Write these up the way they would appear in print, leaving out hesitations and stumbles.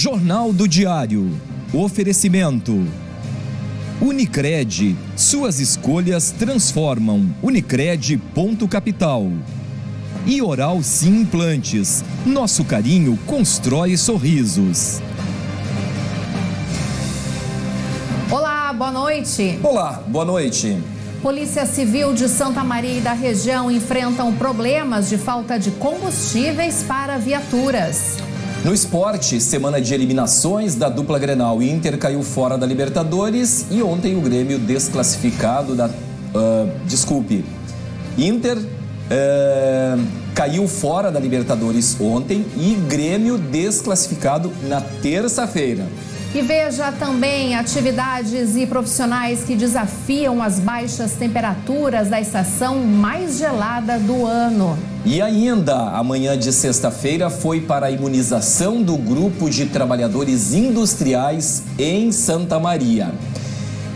Jornal do Diário. Oferecimento. Unicred. Suas escolhas transformam. Unicred.capital. E Oral Sim Implantes. Nosso carinho constrói sorrisos. Olá, boa noite. Olá, boa noite. Polícia Civil de Santa Maria e da região enfrentam problemas de falta de combustíveis para viaturas. No esporte, semana de eliminações da dupla Grenal. Inter caiu fora da Libertadores e ontem o Grêmio desclassificado da... Inter caiu fora da Libertadores ontem e Grêmio desclassificado na terça-feira. E veja também atividades e profissionais que desafiam as baixas temperaturas da estação mais gelada do ano. E ainda, amanhã de sexta-feira foi para a imunização do grupo de trabalhadores industriais em Santa Maria.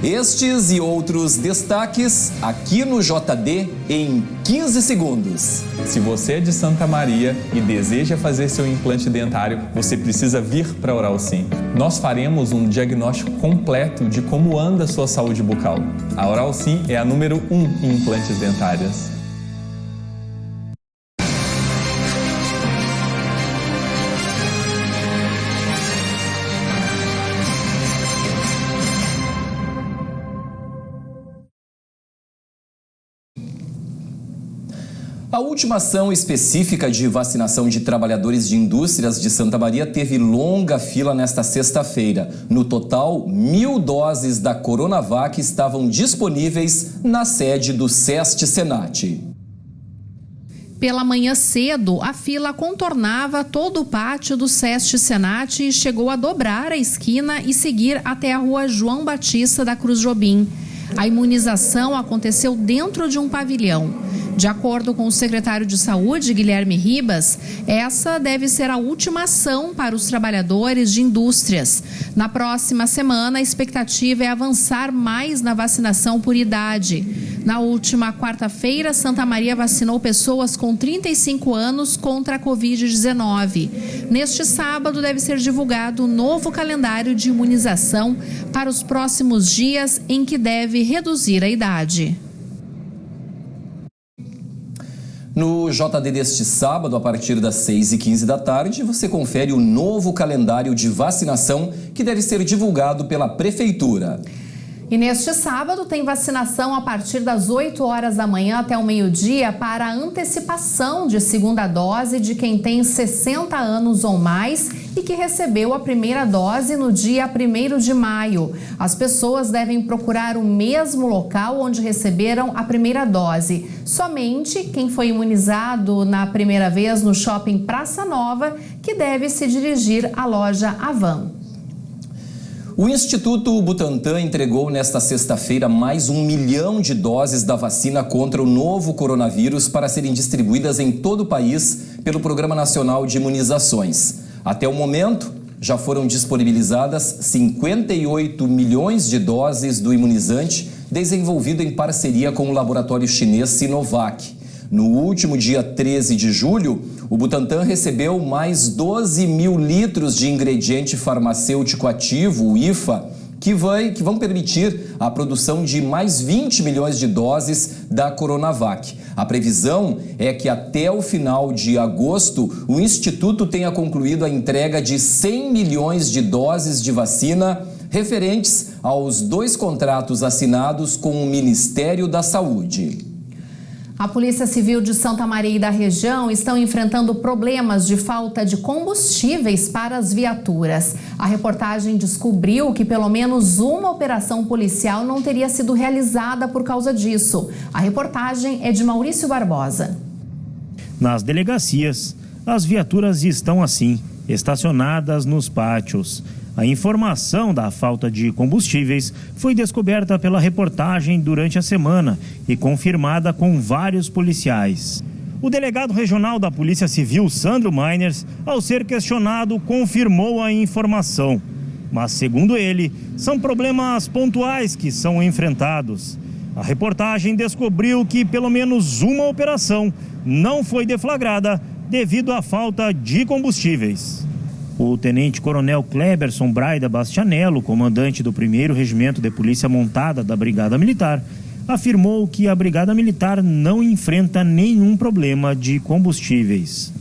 Estes e outros destaques aqui no JD em 15 segundos. Se você é de Santa Maria e deseja fazer seu implante dentário, você precisa vir para a Oral Sim. Nós faremos um diagnóstico completo de como anda a sua saúde bucal. A Oral Sim é a número 1 em implantes dentários. A última ação específica de vacinação de trabalhadores de indústrias de Santa Maria teve longa fila nesta sexta-feira. No total, 1.000 doses da Coronavac estavam disponíveis na sede do SEST Senat. Pela manhã cedo, a fila contornava todo o pátio do SEST Senat e chegou a dobrar a esquina e seguir até a rua João Batista da Cruz Jobim. A imunização aconteceu dentro de um pavilhão. De acordo com o secretário de Saúde, Guilherme Ribas, essa deve ser a última ação para os trabalhadores de indústrias. Na próxima semana, a expectativa é avançar mais na vacinação por idade. Na última quarta-feira, Santa Maria vacinou pessoas com 35 anos contra a Covid-19. Neste sábado, deve ser divulgado o novo calendário de imunização para os próximos dias em que deve reduzir a idade. No JD deste sábado, a partir das 6h15 da tarde, você confere o novo calendário de vacinação que deve ser divulgado pela Prefeitura. E neste sábado tem vacinação a partir das 8 horas da manhã até o meio-dia para a antecipação de segunda dose de quem tem 60 anos ou mais e que recebeu a primeira dose no dia 1º de maio. As pessoas devem procurar o mesmo local onde receberam a primeira dose. Somente quem foi imunizado na primeira vez no Shopping Praça Nova que deve se dirigir à loja Avan. O Instituto Butantan entregou nesta sexta-feira mais 1 milhão de doses da vacina contra o novo coronavírus para serem distribuídas em todo o país pelo Programa Nacional de Imunizações. Até o momento, já foram disponibilizadas 58 milhões de doses do imunizante desenvolvido em parceria com o laboratório chinês Sinovac. No último dia 13 de julho, o Butantan recebeu mais 12 mil litros de ingrediente farmacêutico ativo, o IFA, que vão permitir a produção de mais 20 milhões de doses da Coronavac. A previsão é que até o final de agosto, o Instituto tenha concluído a entrega de 100 milhões de doses de vacina referentes aos 2 contratos assinados com o Ministério da Saúde. A Polícia Civil de Santa Maria e da região estão enfrentando problemas de falta de combustíveis para as viaturas. A reportagem descobriu que pelo menos uma operação policial não teria sido realizada por causa disso. A reportagem é de Maurício Barbosa. Nas delegacias, as viaturas estão assim, estacionadas nos pátios. A informação da falta de combustíveis foi descoberta pela reportagem durante a semana e confirmada com vários policiais. O delegado regional da Polícia Civil, Sandro Miners, ao ser questionado, confirmou a informação. Mas, segundo ele, são problemas pontuais que são enfrentados. A reportagem descobriu que pelo menos uma operação não foi deflagrada devido à falta de combustíveis. O tenente-coronel Kleberson Braida Bastianello, comandante do 1º Regimento de Polícia Montada da Brigada Militar, afirmou que a Brigada Militar não enfrenta nenhum problema de combustíveis.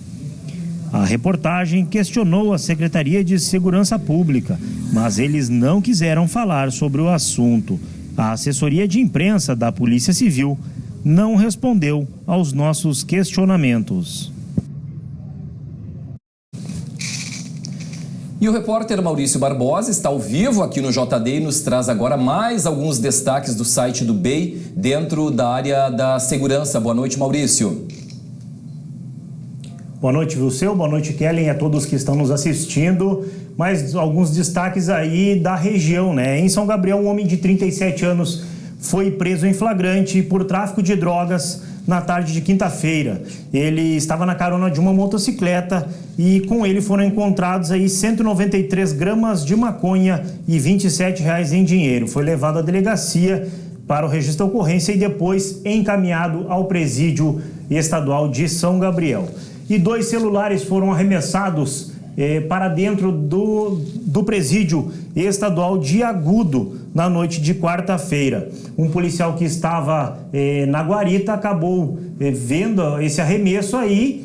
A reportagem questionou a Secretaria de Segurança Pública, mas eles não quiseram falar sobre o assunto. A assessoria de imprensa da Polícia Civil não respondeu aos nossos questionamentos. E o repórter Maurício Barbosa está ao vivo aqui no JD e nos traz agora mais alguns destaques do site do BEI dentro da área da segurança. Boa noite, Maurício. Boa noite, Vilceu. Boa noite, Kellen, e a todos que estão nos assistindo. Mais alguns destaques aí da região, né? Em São Gabriel, um homem de 37 anos foi preso em flagrante por tráfico de drogas na tarde de quinta-feira. Ele estava na carona de uma motocicleta e com ele foram encontrados aí 193 gramas de maconha e R$ 27 em dinheiro. Foi levado à delegacia para o registro da ocorrência e depois encaminhado ao presídio estadual de São Gabriel. E 2 celulares foram arremessados para dentro do presídio estadual de Agudo na noite de quarta-feira. Um policial que estava na guarita acabou vendo esse arremesso aí,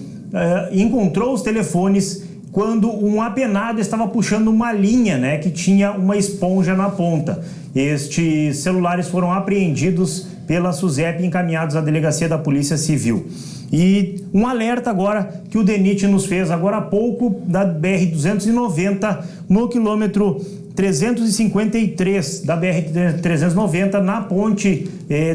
encontrou os telefones quando um apenado estava puxando uma linha, né, que tinha uma esponja na ponta. Estes celulares foram apreendidos pela SUSEP e encaminhados à delegacia da Polícia Civil. E um alerta agora que o DENIT nos fez agora há pouco da BR-290 no quilômetro 353 da BR-390 na ponte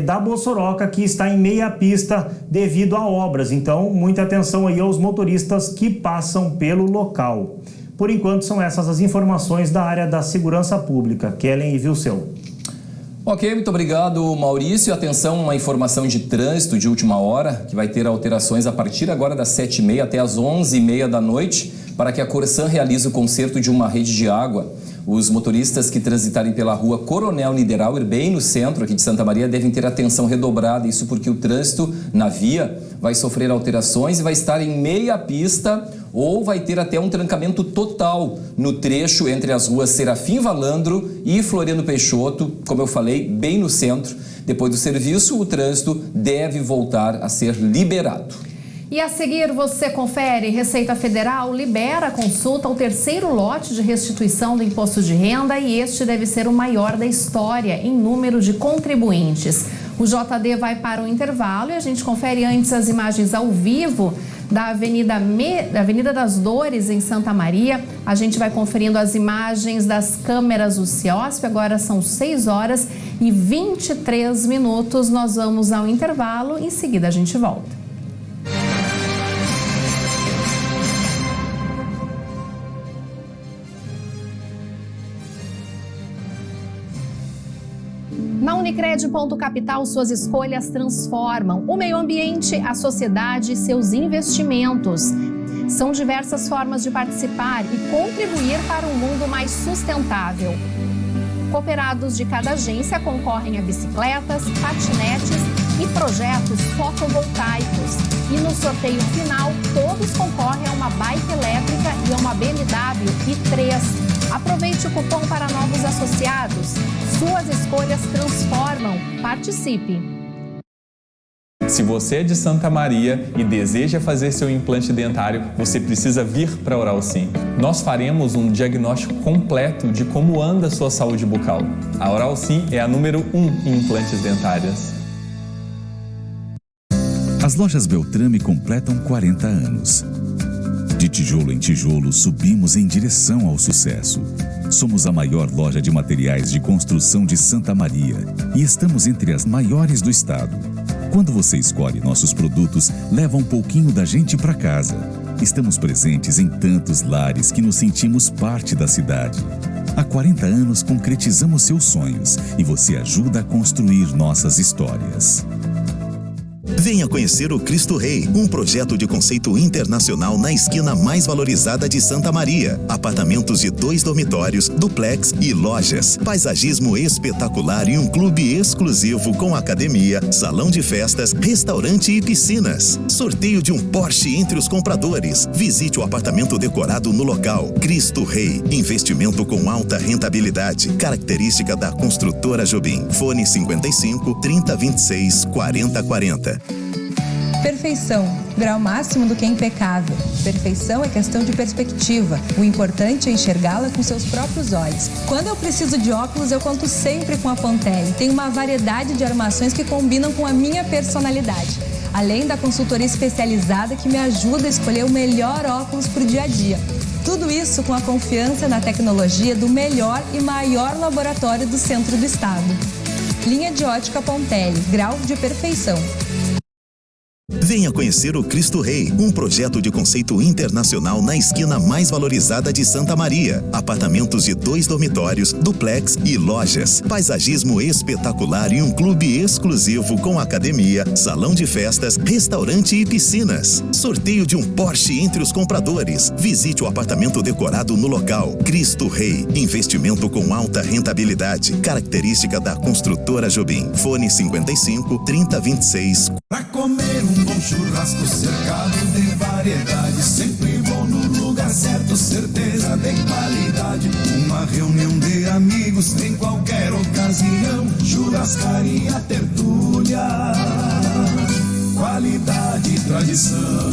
da Bossoroca, que está em meia pista devido a obras. Então, muita atenção aí aos motoristas que passam pelo local. Por enquanto, são essas as informações da área da segurança pública. Kellen e Vilceu. Ok, muito obrigado, Maurício. Atenção, uma informação de trânsito de última hora, que vai ter alterações a partir agora das 7h30 até as 11h30 da noite, para que a Corsan realize o conserto de uma rede de água. Os motoristas que transitarem pela rua Coronel Niederauer, bem no centro aqui de Santa Maria, devem ter atenção redobrada. Isso porque o trânsito na via vai sofrer alterações e vai estar em meia pista ou vai ter até um trancamento total no trecho entre as ruas Serafim Valandro e Floriano Peixoto, como eu falei, bem no centro. Depois do serviço, o trânsito deve voltar a ser liberado. E a seguir você confere, Receita Federal libera a consulta ao 3º lote de restituição do imposto de renda e este deve ser o maior da história em número de contribuintes. O JD vai para o intervalo e a gente confere antes as imagens ao vivo da Avenida das Dores, em Santa Maria. A gente vai conferindo as imagens das câmeras do CIOSP. Agora são 6h23. Nós vamos ao intervalo e em seguida a gente volta. Na Unicred Ponto Capital, suas escolhas transformam o meio ambiente, a sociedade e seus investimentos. São diversas formas de participar e contribuir para um mundo mais sustentável. Cooperados de cada agência concorrem a bicicletas, patinetes e projetos fotovoltaicos. E no sorteio final, todos concorrem a uma bike elétrica e a uma BMW i3. Aproveite o cupom para novos associados. Suas escolhas transformam. Participe! Se você é de Santa Maria e deseja fazer seu implante dentário, você precisa vir para a Oral Sim. Nós faremos um diagnóstico completo de como anda a sua saúde bucal. A Oral Sim é a número 1 em implantes dentários. As lojas Beltrame completam 40 anos. De tijolo em tijolo, subimos em direção ao sucesso. Somos a maior loja de materiais de construção de Santa Maria e estamos entre as maiores do estado. Quando você escolhe nossos produtos, leva um pouquinho da gente para casa. Estamos presentes em tantos lares que nos sentimos parte da cidade. Há 40 anos concretizamos seus sonhos e você ajuda a construir nossas histórias. Venha conhecer o Cristo Rei, um projeto de conceito internacional na esquina mais valorizada de Santa Maria. Apartamentos de 2 dormitórios, duplex e lojas. Paisagismo espetacular e um clube exclusivo com academia, salão de festas, restaurante e piscinas. Sorteio de um Porsche entre os compradores. Visite o apartamento decorado no local. Cristo Rei, investimento com alta rentabilidade. Característica da construtora Jobim. Fone 55 3026 4040. Perfeição, grau máximo do que é impecável. Perfeição é questão de perspectiva. O importante é enxergá-la com seus próprios olhos. Quando eu preciso de óculos, eu conto sempre com a Pontelli. Tem uma variedade de armações que combinam com a minha personalidade. Além da consultoria especializada que me ajuda a escolher o melhor óculos para o dia a dia. Tudo isso com a confiança na tecnologia do melhor e maior laboratório do centro do estado. Linha de ótica Pontelli, grau de perfeição. Venha conhecer o Cristo Rei, um projeto de conceito internacional na esquina mais valorizada de Santa Maria. Apartamentos de 2 dormitórios, duplex e lojas. Paisagismo espetacular e um clube exclusivo com academia, salão de festas, restaurante e piscinas. Sorteio de um Porsche entre os compradores. Visite o apartamento decorado no local. Cristo Rei, investimento com alta rentabilidade. Característica da construtora Jobim. Fone 55 3026. Pra comer um bom churrasco cercado de variedade, sempre bom no lugar certo, certeza de qualidade. Uma reunião de amigos em qualquer ocasião, churrascaria Tertúlia, qualidade e tradição.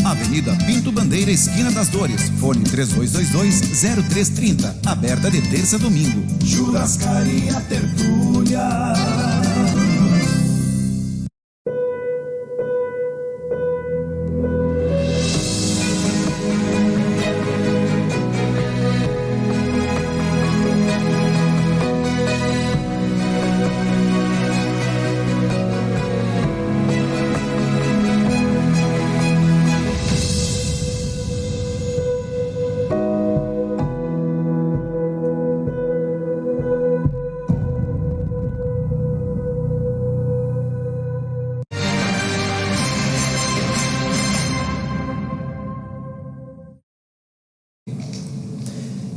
Avenida Pinto Bandeira, esquina das Dores, fone 3222-0330, aberta de terça a domingo. Churrascaria Tertúlia.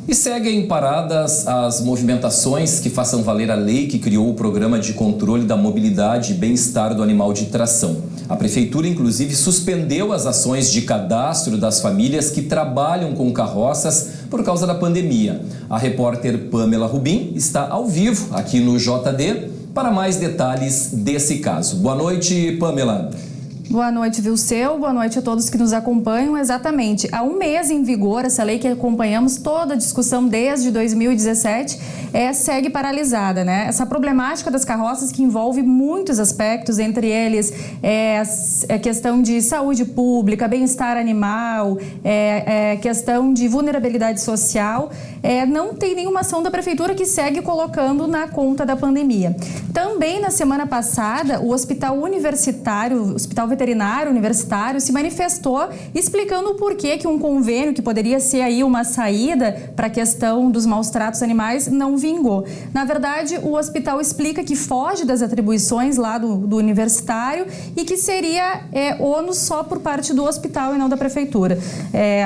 E seguem paradas as movimentações que façam valer a lei que criou o Programa de Controle da Mobilidade e Bem-Estar do Animal de Tração. A Prefeitura, inclusive, suspendeu as ações de cadastro das famílias que trabalham com carroças por causa da pandemia. A repórter Pamela Rubim está ao vivo aqui no JD para mais detalhes desse caso. Boa noite, Pamela. Boa noite, Vilceu. Boa noite a todos que nos acompanham. Exatamente. Há um mês em vigor, essa lei que acompanhamos toda a discussão desde 2017 segue paralisada, né? Essa problemática das carroças que envolve muitos aspectos, entre eles a questão de saúde pública, bem-estar animal, questão de vulnerabilidade social, não tem nenhuma ação da Prefeitura que segue colocando na conta da pandemia. Também na semana passada, o Hospital Veterinário Universitário se manifestou explicando o porquê que um convênio que poderia ser aí uma saída para a questão dos maus tratos animais não vingou. Na verdade, o hospital explica que foge das atribuições lá do universitário e que seria ônus só por parte do hospital e não da Prefeitura.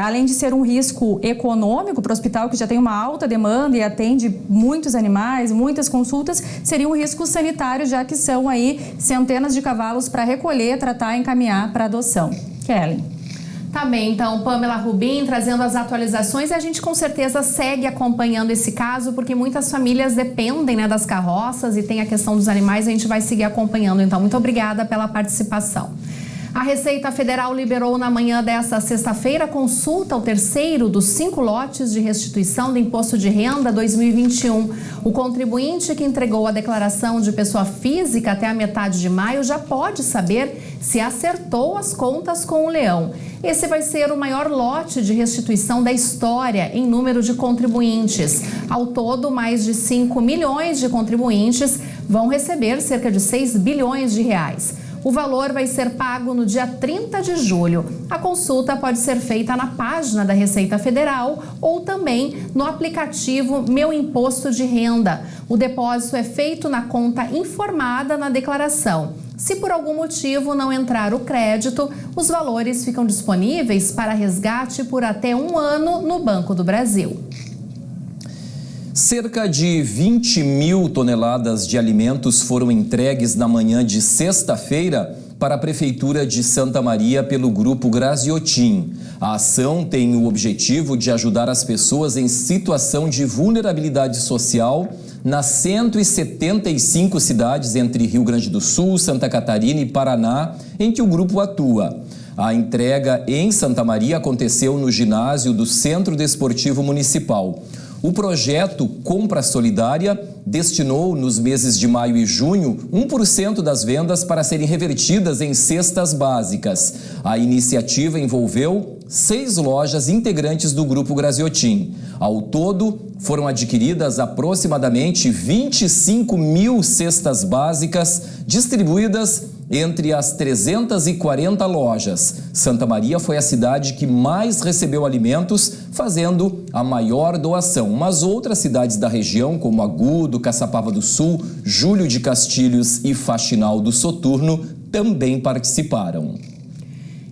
Além de ser um risco econômico para o hospital, que já tem uma alta demanda e atende muitos animais, muitas consultas, seria um risco sanitário, já que são aí centenas de cavalos para recolher, tratar e encaminhar para adoção. Kelly. Tá bem, então, Pamela Rubim trazendo as atualizações e a gente com certeza segue acompanhando esse caso, porque muitas famílias dependem, né, das carroças e tem a questão dos animais, a gente vai seguir acompanhando. Então, muito obrigada pela participação. A Receita Federal liberou na manhã desta sexta-feira a consulta ao terceiro dos 5 lotes de restituição do Imposto de Renda 2021. O contribuinte que entregou a declaração de pessoa física até a metade de maio já pode saber se acertou as contas com o leão. Esse vai ser o maior lote de restituição da história em número de contribuintes. Ao todo, mais de 5 milhões de contribuintes vão receber cerca de 6 bilhões de reais. O valor vai ser pago no dia 30 de julho. A consulta pode ser feita na página da Receita Federal ou também no aplicativo Meu Imposto de Renda. O depósito é feito na conta informada na declaração. Se por algum motivo não entrar o crédito, os valores ficam disponíveis para resgate por até 1 ano no Banco do Brasil. Cerca de 20 mil toneladas de alimentos foram entregues na manhã de sexta-feira para a Prefeitura de Santa Maria pelo Grupo Graziotin. A ação tem o objetivo de ajudar as pessoas em situação de vulnerabilidade social nas 175 cidades entre Rio Grande do Sul, Santa Catarina e Paraná, em que o grupo atua. A entrega em Santa Maria aconteceu no ginásio do Centro Desportivo Municipal. O projeto Compra Solidária destinou, nos meses de maio e junho, 1% das vendas para serem revertidas em cestas básicas. A iniciativa envolveu 6 lojas integrantes do Grupo Graziotin. Ao todo, foram adquiridas aproximadamente 25 mil cestas básicas distribuídas entre as 340 lojas. Santa Maria foi a cidade que mais recebeu alimentos, fazendo a maior doação. Mas outras cidades da região, como Agudo, Caçapava do Sul, Júlio de Castilhos e Faxinal do Soturno, também participaram.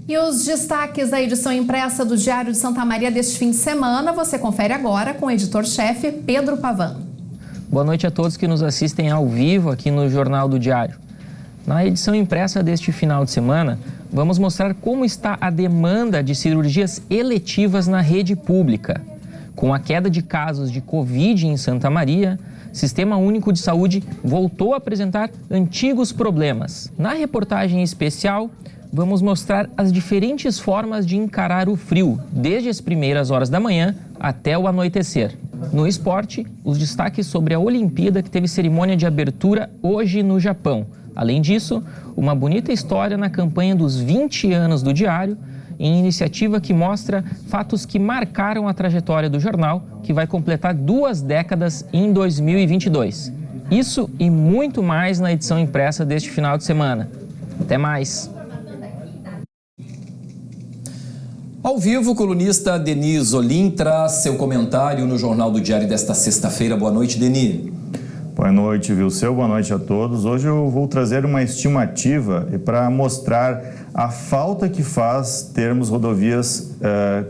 E os destaques da edição impressa do Diário de Santa Maria deste fim de semana, você confere agora com o editor-chefe Pedro Pavan. Boa noite a todos que nos assistem ao vivo aqui no Jornal do Diário. Na edição impressa deste final de semana, vamos mostrar como está a demanda de cirurgias eletivas na rede pública. Com a queda de casos de Covid em Santa Maria, o Sistema Único de Saúde voltou a apresentar antigos problemas. Na reportagem especial, vamos mostrar as diferentes formas de encarar o frio, desde as primeiras horas da manhã até o anoitecer. No esporte, os destaques sobre a Olimpíada, que teve cerimônia de abertura hoje no Japão. Além disso, uma bonita história na campanha dos 20 anos do Diário, em iniciativa que mostra fatos que marcaram a trajetória do jornal, que vai completar 2 décadas em 2022. Isso e muito mais na edição impressa deste final de semana. Até mais! Ao vivo, o colunista Denis Olim traz seu comentário no Jornal do Diário desta sexta-feira. Boa noite, Denis. Boa noite, Vilceu. Boa noite a todos. Hoje eu vou trazer uma estimativa para mostrar a falta que faz termos rodovias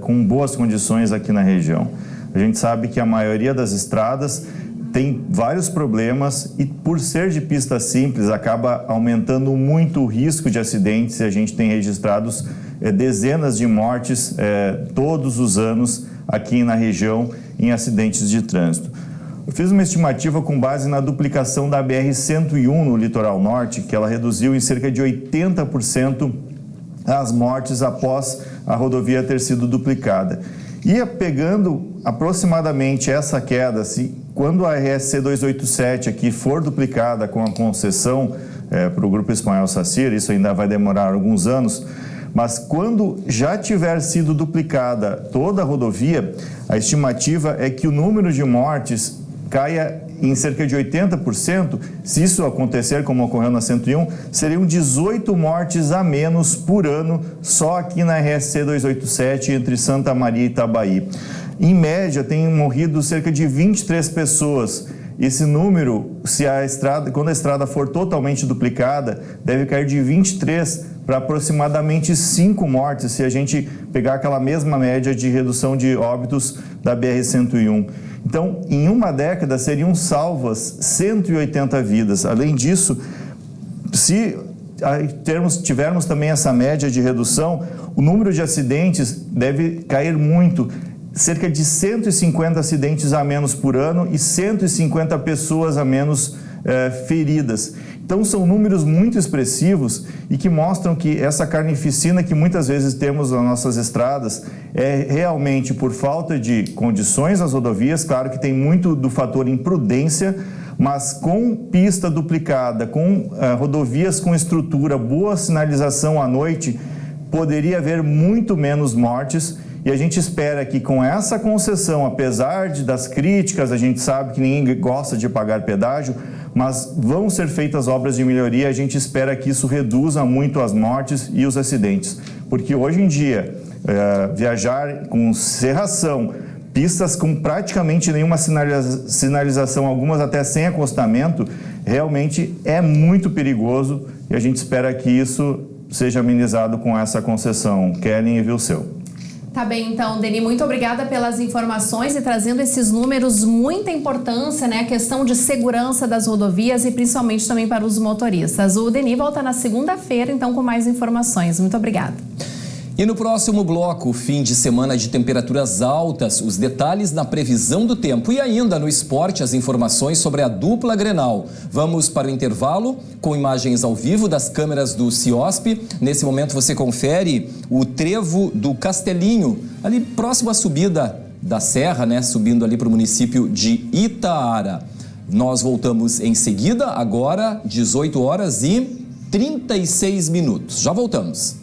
com boas condições aqui na região. A gente sabe que a maioria das estradas tem vários problemas e, por ser de pista simples, acaba aumentando muito o risco de acidentes. A gente tem registrados dezenas de mortes todos os anos aqui na região em acidentes de trânsito. Eu fiz uma estimativa com base na duplicação da BR-101 no litoral norte, que ela reduziu em cerca de 80% as mortes após a rodovia ter sido duplicada. E pegando aproximadamente essa queda, quando a RSC 287 aqui for duplicada com a concessão para o Grupo Espanhol Sacyr, isso ainda vai demorar alguns anos, mas quando já tiver sido duplicada toda a rodovia, a estimativa é que o número de mortes caia em cerca de 80%. Se isso acontecer, como ocorreu na 101, seriam 18 mortes a menos por ano só aqui na RSC 287 entre Santa Maria e Itabaí. Em média, tem morrido cerca de 23 pessoas. Esse número, quando a estrada for totalmente duplicada, deve cair de 23 para aproximadamente 5 mortes, se a gente pegar aquela mesma média de redução de óbitos da BR-101. Então, em uma década, seriam salvas 180 vidas. Além disso, se tivermos também essa média de redução, o número de acidentes deve cair muito. Cerca de 150 acidentes a menos por ano e 150 pessoas a menos feridas. Então, são números muito expressivos e que mostram que essa carnificina que muitas vezes temos nas nossas estradas é realmente por falta de condições nas rodovias. Claro que tem muito do fator imprudência, mas com pista duplicada, com rodovias com estrutura, boa sinalização à noite, poderia haver muito menos mortes. E a gente espera que com essa concessão, apesar das críticas, a gente sabe que ninguém gosta de pagar pedágio, mas vão ser feitas obras de melhoria, a gente espera que isso reduza muito as mortes e os acidentes. Porque hoje em dia, viajar com serração, pistas com praticamente nenhuma sinalização, algumas até sem acostamento, realmente é muito perigoso e a gente espera que isso seja amenizado com essa concessão. Kellen e Vilseu. Tá bem, então, Deni, muito obrigada pelas informações e trazendo esses números, muita importância, né? A questão de segurança das rodovias e principalmente também para os motoristas. O Deni volta na segunda-feira, então, com mais informações. Muito obrigada. E no próximo bloco, fim de semana de temperaturas altas, os detalhes na previsão do tempo e ainda no esporte as informações sobre a dupla Grenal. Vamos para o intervalo com imagens ao vivo das câmeras do CIOSP. Nesse momento você confere o trevo do Castelinho, ali próximo à subida da serra, né? Subindo ali para o município de Itaara. Nós voltamos em seguida, agora 18h36. Já voltamos.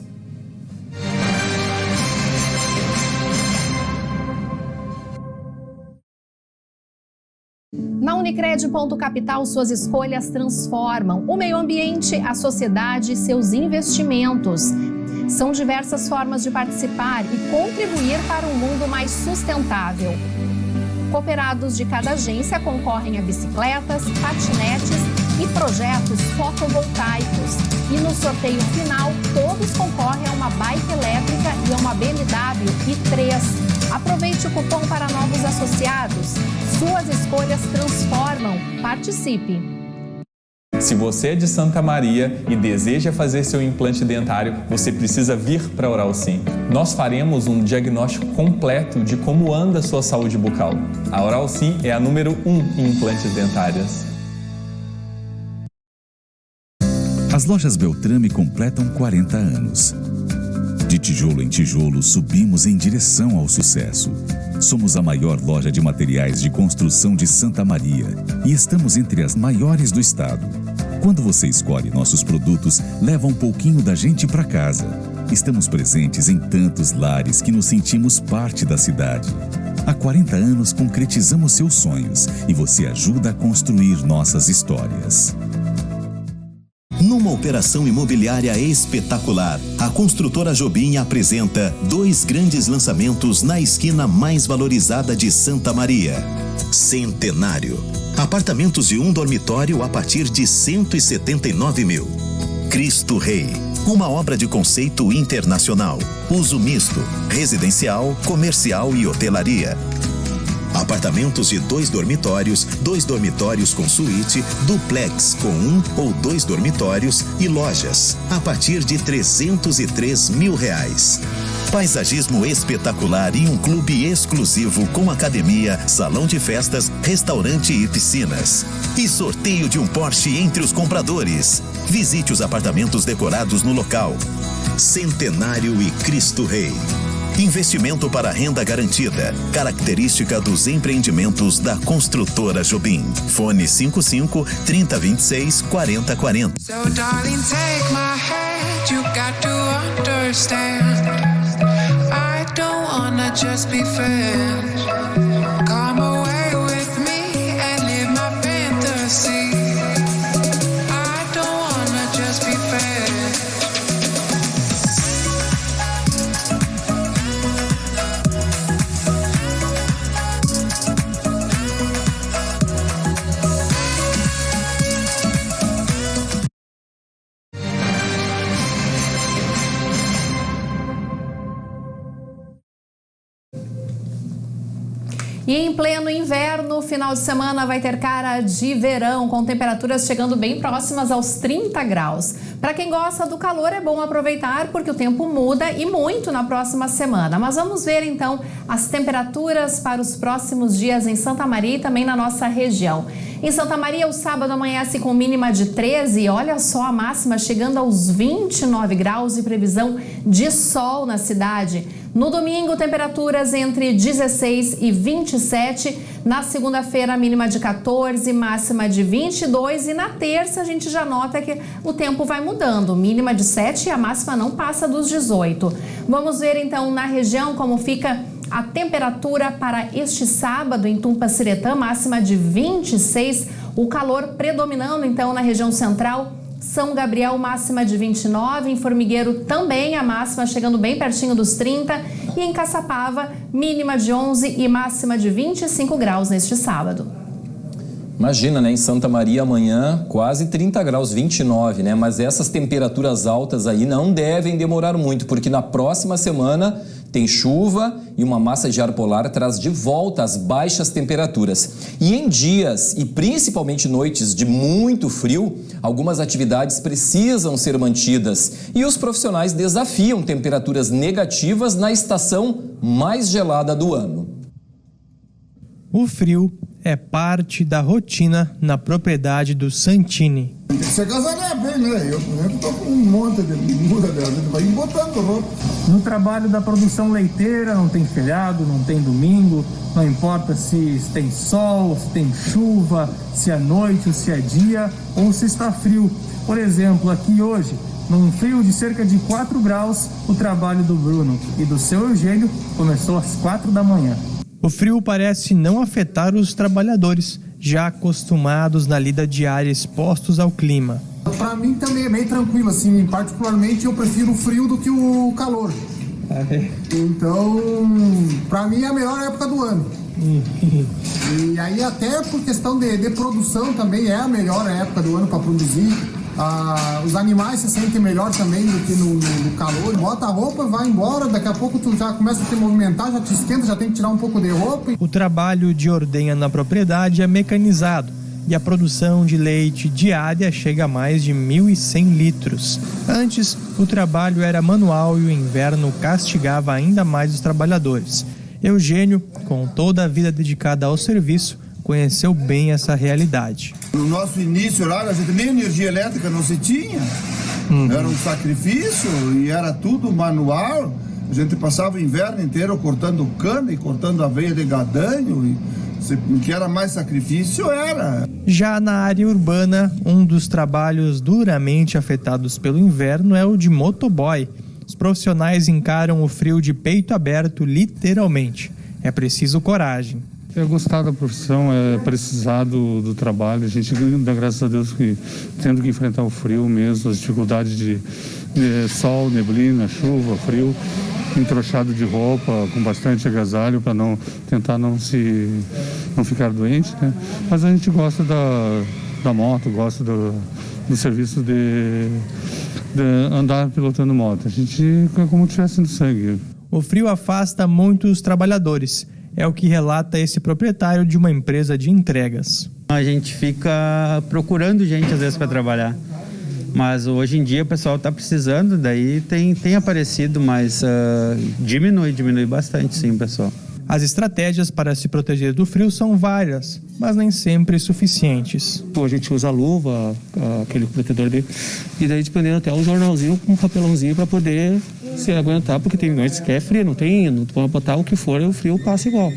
Na Unicred Ponto Capital, suas escolhas transformam o meio ambiente, a sociedade e seus investimentos. São diversas formas de participar e contribuir para um mundo mais sustentável. Cooperados de cada agência concorrem a bicicletas, patinetes e projetos fotovoltaicos. E no sorteio final, todos concorrem a uma bike elétrica e a uma BMW i3. Aproveite o cupom para novos associados. Suas escolhas transformam. Participe! Se você é de Santa Maria e deseja fazer seu implante dentário, você precisa vir para a Oral Sim. Nós faremos um diagnóstico completo de como anda a sua saúde bucal. A Oral Sim é a número 1 em implantes dentários. As lojas Beltrame completam 40 anos. De tijolo em tijolo, subimos em direção ao sucesso. Somos a maior loja de materiais de construção de Santa Maria e estamos entre as maiores do estado. Quando você escolhe nossos produtos, leva um pouquinho da gente para casa. Estamos presentes em tantos lares que nos sentimos parte da cidade. Há 40 anos concretizamos seus sonhos e você ajuda a construir nossas histórias. Numa operação imobiliária espetacular, a construtora Jobim apresenta 2 grandes lançamentos na esquina mais valorizada de Santa Maria. Centenário. Apartamentos de 1 dormitório a partir de 179 mil. Cristo Rei. Uma obra de conceito internacional. Uso misto, residencial, comercial e hotelaria. Apartamentos de 2 dormitórios com suíte, duplex com 1 ou 2 dormitórios e lojas, a partir de R$303 mil. Paisagismo espetacular e um clube exclusivo com academia, salão de festas, restaurante e piscinas. E sorteio de um Porsche entre os compradores. Visite os apartamentos decorados no local. Centenário e Cristo Rei. Investimento para renda garantida. Característica dos empreendimentos da construtora Jobim. Fone 55 3026 4040. So darling, take my hand, you got to understand. I don't wanna just be friends. Come away with me and live my fantasy. I don't wanna just be friends. E em pleno inverno, o final de semana vai ter cara de verão, com temperaturas chegando bem próximas aos 30 graus. Para quem gosta do calor, é bom aproveitar porque o tempo muda e muito na próxima semana. Mas vamos ver então as temperaturas para os próximos dias em Santa Maria e também na nossa região. Em Santa Maria, o sábado amanhece com mínima de 13 e olha só a máxima chegando aos 29 graus e previsão de sol na cidade. No domingo, temperaturas entre 16 e 27. Na segunda-feira, mínima de 14, máxima de 22. E na terça, a gente já nota que o tempo vai mudando. Mínima de 7 e a máxima não passa dos 18. Vamos ver, então, na região como fica a temperatura para este sábado em Tumpaciretã, máxima de 26. O calor predominando, então, na região central. São Gabriel, máxima de 29, em Formigueiro também a máxima chegando bem pertinho dos 30 e em Caçapava, mínima de 11 e máxima de 25 graus neste sábado. Imagina, né? Em Santa Maria amanhã quase 30 graus, 29, né? Mas essas temperaturas altas aí não devem demorar muito, porque na próxima semana tem chuva e uma massa de ar polar traz de volta as baixas temperaturas. E em dias e principalmente noites de muito frio, algumas atividades precisam ser mantidas e os profissionais desafiam temperaturas negativas na estação mais gelada do ano. O frio é parte da rotina na propriedade do Santini. Tem que se agasalhar bem, né? Eu, por exemplo, estou com um monte de muda dela, vai botando roupa. No trabalho da produção leiteira, não tem feriado, não tem domingo, não importa se tem sol, se tem chuva, se é noite ou se é dia, ou se está frio. Por exemplo, aqui hoje, num frio de cerca de 4 graus, o trabalho do Bruno e do seu Eugênio começou às 4 da manhã. O frio parece não afetar os trabalhadores, já acostumados na lida diária expostos ao clima. Para mim também é bem tranquilo, assim, particularmente eu prefiro o frio do que o calor. Então, para mim é a melhor época do ano. E aí até por questão de produção também é a melhor época do ano para produzir. Os animais se sentem melhor também do que no calor. Bota a roupa, vai embora, daqui a pouco tu já começa a te movimentar, já te esquenta, já tem que tirar um pouco de roupa. O trabalho de ordenha na propriedade é mecanizado e a produção de leite diária chega a mais de 1.100 litros. Antes, o trabalho era manual e o inverno castigava ainda mais os trabalhadores. Eugênio, com toda a vida dedicada ao serviço, conheceu bem essa realidade. No nosso início lá, a gente nem energia elétrica não se tinha. Era um sacrifício e era tudo manual. A gente passava o inverno inteiro cortando cana e cortando aveia de gadanho. E o que era mais sacrifício era. Já na área urbana, um dos trabalhos duramente afetados pelo inverno é o de motoboy. Os profissionais encaram o frio de peito aberto, literalmente. É preciso coragem. É gostar da profissão, é precisar do trabalho. A gente dá graças a Deus que tendo que enfrentar o frio mesmo, as dificuldades de sol, neblina, chuva, frio, entrochado de roupa, com bastante agasalho para tentar não ficar doente, né? Mas a gente gosta da moto, gosta do serviço de andar pilotando moto. A gente é como se tivesse no sangue. O frio afasta muitos trabalhadores. É o que relata esse proprietário de uma empresa de entregas. A gente fica procurando gente às vezes para trabalhar, mas hoje em dia o pessoal está precisando, daí tem aparecido, mas diminui bastante sim, pessoal. As estratégias para se proteger do frio são várias, mas nem sempre suficientes. A gente usa a luva, aquele protetor dele, e daí dependendo até um jornalzinho com um papelãozinho para poder se aguentar, porque tem noites que é frio, não pode botar o que for, o frio passa igual.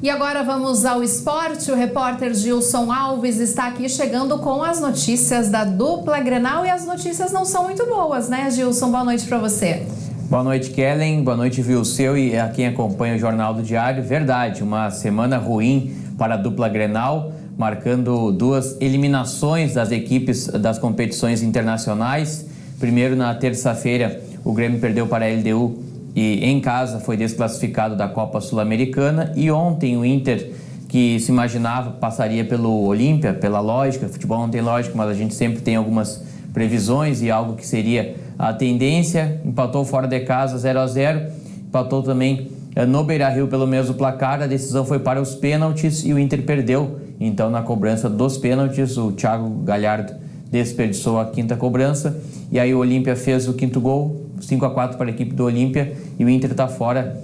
E agora vamos ao esporte. O repórter Gilson Alves está aqui chegando com as notícias da dupla Grenal, e as notícias não são muito boas, né, Gilson? Boa noite para você. Boa noite, Kellen. Boa noite, Vilseu, e a quem acompanha o Jornal do Diário. Verdade, uma semana ruim para a dupla Grenal, marcando 2 eliminações das equipes das competições internacionais. Primeiro, na terça-feira, o Grêmio perdeu para a LDU e em casa foi desclassificado da Copa Sul-Americana. E ontem o Inter, que se imaginava passaria pelo Olímpia, pela lógica, futebol não tem lógica, mas a gente sempre tem algumas previsões e algo que seria a tendência, empatou fora de casa 0-0, empatou também no Beira-Rio pelo mesmo placar. A decisão foi para os pênaltis e o Inter perdeu. Então, na cobrança dos pênaltis, o Thiago Galhardo desperdiçou a 5ª cobrança, e aí o Olímpia fez o 5º gol, 5-4 para a equipe do Olímpia, e o Inter está fora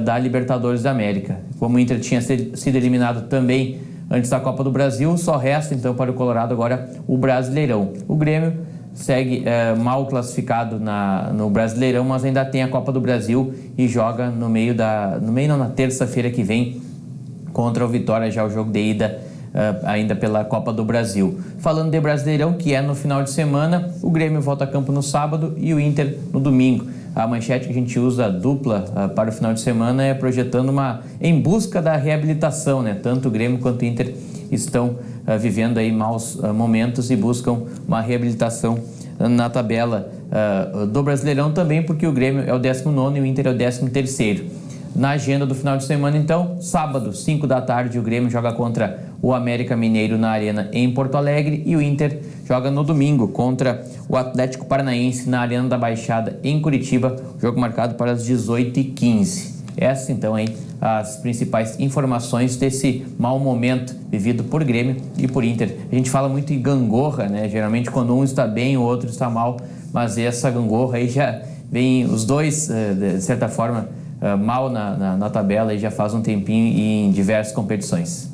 da Libertadores da América. Como o Inter tinha sido eliminado também antes da Copa do Brasil, só resta então para o Colorado agora o Brasileirão. O Grêmio segue mal classificado no Brasileirão, mas ainda tem a Copa do Brasil e joga na terça-feira que vem contra o Vitória, já o jogo de ida ainda pela Copa do Brasil. Falando de Brasileirão, que é no final de semana, o Grêmio volta a campo no sábado e o Inter no domingo. A manchete que a gente usa dupla para o final de semana é projetando em busca da reabilitação, né? Tanto o Grêmio quanto o Inter estão vivendo aí maus momentos e buscam uma reabilitação na tabela do Brasileirão também, porque o Grêmio é o 19º e o Inter é o 13º. na agenda do final de semana. Então, sábado, 5 da tarde, o Grêmio joga contra o América Mineiro na Arena em Porto Alegre e o Inter joga no domingo contra o Atlético Paranaense na Arena da Baixada em Curitiba, jogo marcado para as 18h15. Essas, então, aí, as principais informações desse mau momento vivido por Grêmio e por Inter. A gente fala muito em gangorra, né? Geralmente quando um está bem, o outro está mal, mas essa gangorra aí já vem os dois, de certa forma, mal na tabela e já faz um tempinho e em diversas competições.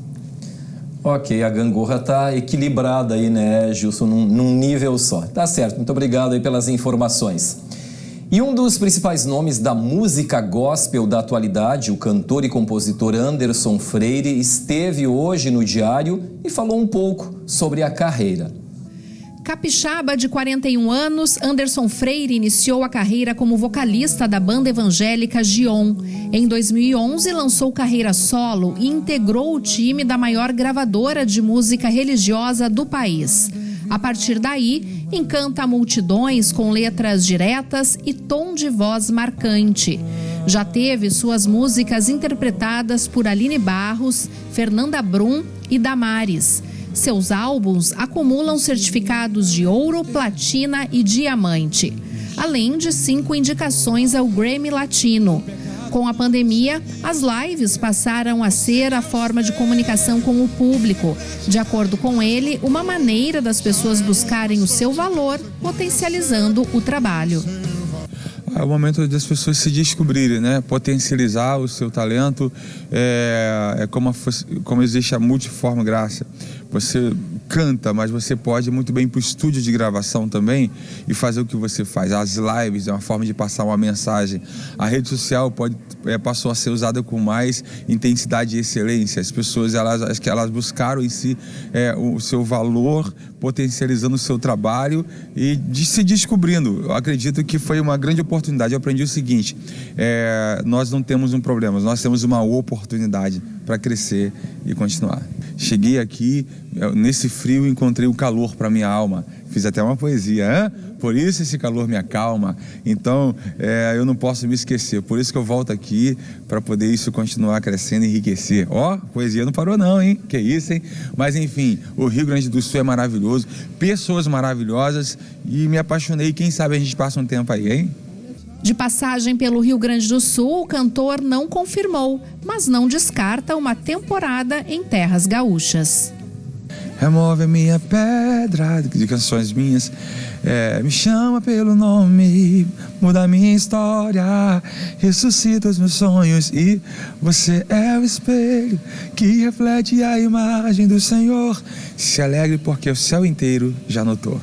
Ok, a gangorra tá equilibrada aí, né, Gilson, num nível só. Tá certo, muito obrigado aí pelas informações. E um dos principais nomes da música gospel da atualidade, o cantor e compositor Anderson Freire, esteve hoje no Diário e falou um pouco sobre a carreira. Capixaba de 41 anos, Anderson Freire iniciou a carreira como vocalista da banda evangélica Gion. Em 2011, lançou carreira solo e integrou o time da maior gravadora de música religiosa do país. A partir daí, encanta multidões com letras diretas e tom de voz marcante. Já teve suas músicas interpretadas por Aline Barros, Fernanda Brum e Damares. Seus álbuns acumulam certificados de ouro, platina e diamante, além de 5 indicações ao Grammy Latino. Com a pandemia, as lives passaram a ser a forma de comunicação com o público. De acordo com ele, uma maneira das pessoas buscarem o seu valor, potencializando o trabalho. É o momento das pessoas se descobrirem, né? Potencializar o seu talento, como existe a multiforme graça. Você canta, mas você pode muito bem ir para o estúdio de gravação também e fazer o que você faz. As lives é uma forma de passar uma mensagem. A rede social passou a ser usada com mais intensidade e excelência. As pessoas acho que elas buscaram em si o seu valor, potencializando o seu trabalho e se descobrindo. Eu acredito que foi uma grande oportunidade. Eu aprendi o seguinte, nós não temos um problema, nós temos uma oportunidade para crescer e continuar. Cheguei aqui, nesse frio, encontrei o calor para minha alma. Fiz até uma poesia, por isso esse calor me acalma. Então, eu não posso me esquecer. Por isso que eu volto aqui, para poder isso continuar crescendo e enriquecer. Poesia não parou não, hein? Que isso, hein? Mas, enfim, o Rio Grande do Sul é maravilhoso, pessoas maravilhosas e me apaixonei. Quem sabe a gente passa um tempo aí, hein? De passagem pelo Rio Grande do Sul, o cantor não confirmou, mas não descarta uma temporada em terras gaúchas. Remove a minha pedra de canções minhas, me chama pelo nome, muda a minha história, ressuscita os meus sonhos e você é o espelho que reflete a imagem do Senhor. Se alegre porque o céu inteiro já notou.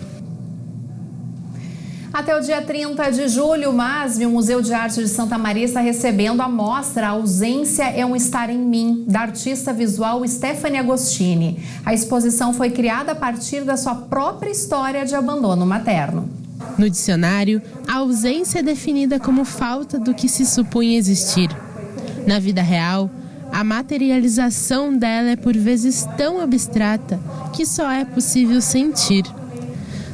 Até o dia 30 de julho, o MASV, o Museu de Arte de Santa Maria, está recebendo a mostra A Ausência é um Estar em Mim, da artista visual Stephanie Agostini. A exposição foi criada a partir da sua própria história de abandono materno. No dicionário, a ausência é definida como falta do que se supunha existir. Na vida real, a materialização dela é por vezes tão abstrata que só é possível sentir.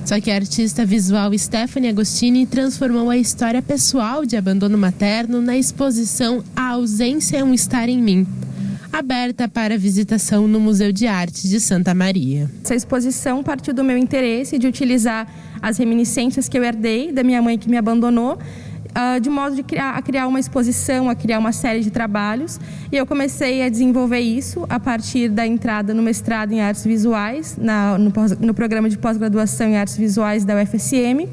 Só que a artista visual Stephanie Agostini transformou a história pessoal de abandono materno na exposição A Ausência é um Estar em Mim, aberta para visitação no Museu de Arte de Santa Maria. Essa exposição partiu do meu interesse de utilizar as reminiscências que eu herdei da minha mãe que me abandonou, de modo de criar uma exposição, a criar uma série de trabalhos. E eu comecei a desenvolver isso a partir da entrada no mestrado em artes visuais, no programa de pós-graduação em artes visuais da UFSM.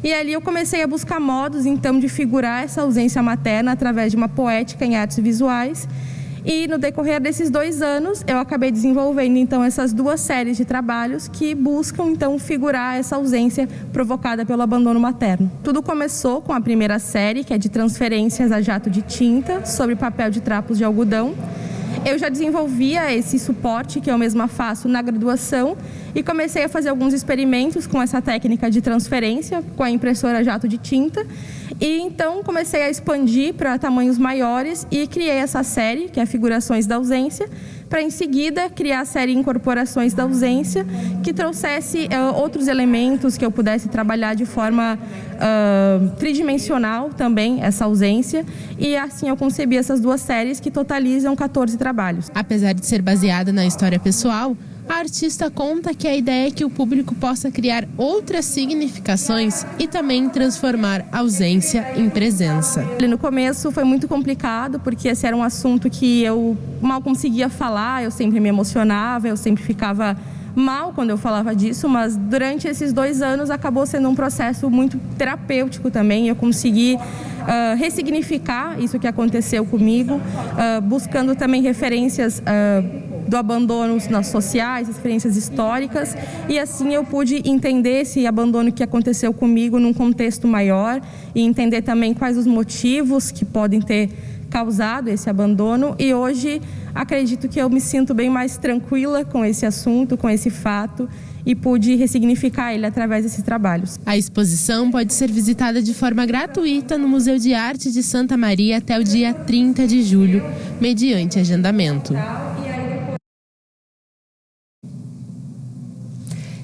E ali eu comecei a buscar modos, então, de figurar essa ausência materna através de uma poética em artes visuais. E no decorrer desses 2 anos, eu acabei desenvolvendo, então, essas 2 séries de trabalhos que buscam, então, figurar essa ausência provocada pelo abandono materno. Tudo começou com a primeira série, que é de transferências a jato de tinta sobre papel de trapos de algodão. Eu já desenvolvia esse suporte, que eu mesma faço na graduação, e comecei a fazer alguns experimentos com essa técnica de transferência, com a impressora jato de tinta. E então comecei a expandir para tamanhos maiores e criei essa série, que é Figurações da Ausência, para em seguida criar a série Incorporações da Ausência, que trouxesse outros elementos que eu pudesse trabalhar de forma tridimensional também, essa ausência, e assim eu concebi essas 2 séries que totalizam 14 trabalhos. Apesar de ser baseada na história pessoal, a artista conta que a ideia é que o público possa criar outras significações e também transformar ausência em presença. No começo foi muito complicado, porque esse era um assunto que eu mal conseguia falar, eu sempre me emocionava, eu sempre ficava mal quando eu falava disso, mas durante esses 2 anos acabou sendo um processo muito terapêutico também. Eu consegui ressignificar isso que aconteceu comigo, buscando também referências do abandono nas sociais, referências históricas, e assim eu pude entender esse abandono que aconteceu comigo num contexto maior e entender também quais os motivos que podem ter causado esse abandono, e hoje acredito que eu me sinto bem mais tranquila com esse assunto, com esse fato, e pude ressignificar ele através desses trabalhos. A exposição pode ser visitada de forma gratuita no Museu de Arte de Santa Maria até o dia 30 de julho, mediante agendamento.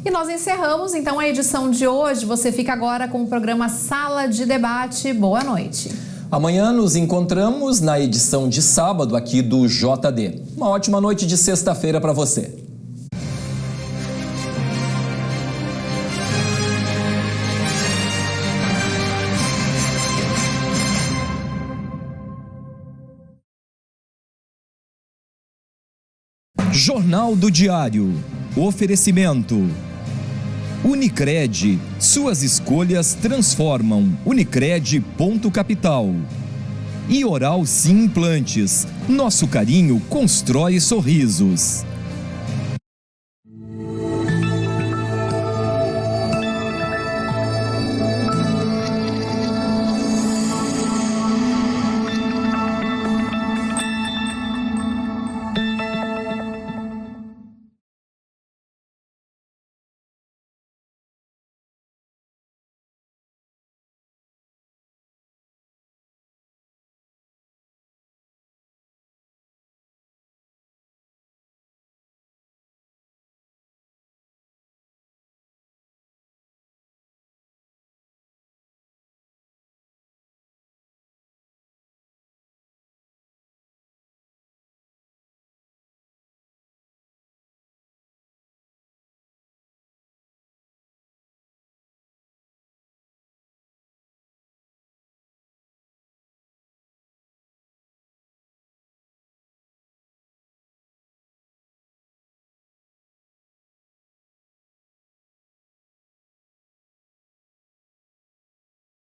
E nós encerramos então a edição de hoje. Você fica agora com o programa Sala de Debate. Boa noite. Amanhã nos encontramos na edição de sábado aqui do JD. Uma ótima noite de sexta-feira para você. Jornal do Diário. Oferecimento. Unicred. Suas escolhas transformam. Unicred.capital. E Oral Sim Implantes. Nosso carinho constrói sorrisos.